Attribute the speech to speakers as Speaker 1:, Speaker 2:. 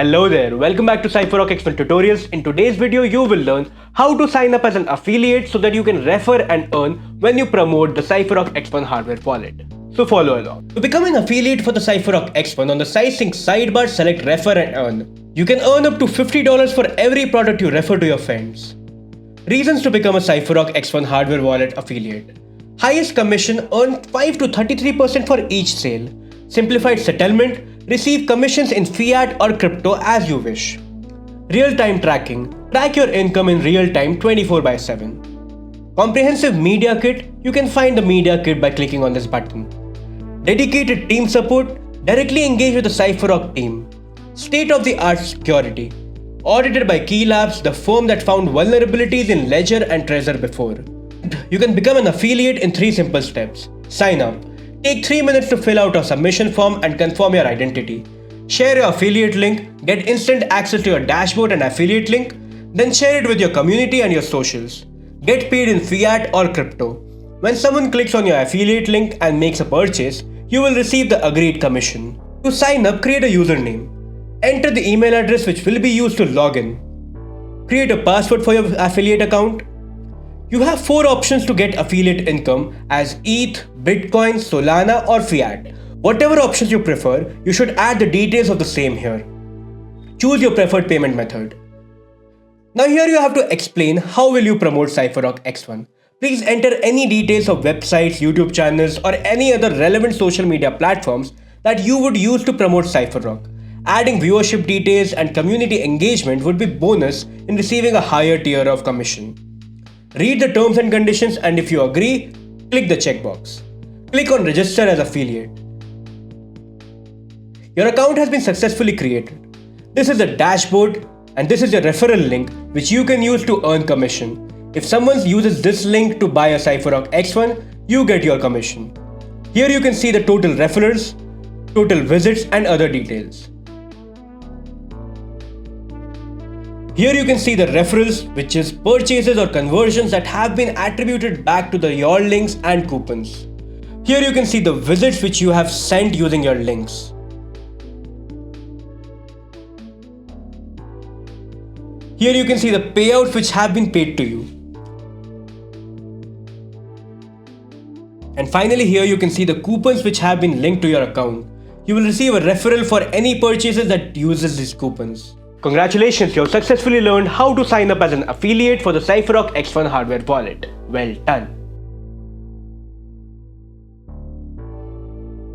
Speaker 1: Hello there, welcome back to Cypherock X1 tutorials. In today's video, you will learn how to sign up as an affiliate so that you can refer and earn when you promote the Cypherock X1 Hardware Wallet. So follow along. To become an affiliate for the Cypherock X1, on the SciSync sidebar, select Refer and Earn. You can earn up to $50 for every product you refer to your friends. Reasons to become a Cypherock X1 Hardware Wallet affiliate. Highest commission, earn 5 to 33% for each sale. Simplified settlement, receive commissions in fiat or crypto as you wish. Real-time tracking, track your income in real time 24/7. Comprehensive media kit, you can find the media kit by clicking on this button. Dedicated team support, directly engage with the Cypherock team. State-of-the-art security, audited by Key Labs, the firm that found vulnerabilities in Ledger and Trezor before. You can become an affiliate in 3 simple steps. Sign up. Take 3 minutes to fill out a submission form and confirm your identity. Share your affiliate link, get instant access to your dashboard and affiliate link, then share it with your community and your socials. Get paid in fiat or crypto. When someone clicks on your affiliate link and makes a purchase, you will receive the agreed commission. To sign up, create a username. Enter the email address which will be used to log in. Create a password for your affiliate account. You have 4 options to get affiliate income as ETH, Bitcoin, Solana or Fiat. Whatever options you prefer, you should add the details of the same here. Choose your preferred payment method. Now here you have to explain how will you promote Cypherock X1. Please enter any details of websites, YouTube channels or any other relevant social media platforms that you would use to promote Cypherock. Adding viewership details and community engagement would be bonus in receiving a higher tier of commission. Read the terms and conditions and if you agree, click the checkbox. Click on register as affiliate. Your account has been successfully created. This is the dashboard and this is your referral link which you can use to earn commission. If someone uses this link to buy a Cypherock X1, you get your commission. Here you can see the total referrals, total visits and other details. Here you can see the referrals, which is purchases or conversions that have been attributed back to your links and coupons. Here you can see the visits which you have sent using your links. Here you can see the payouts which have been paid to you. And finally here you can see the coupons which have been linked to your account. You will receive a referral for any purchases that uses these coupons. Congratulations, you have successfully learned how to sign up as an affiliate for the Cypherock X1 Hardware Wallet. Well done.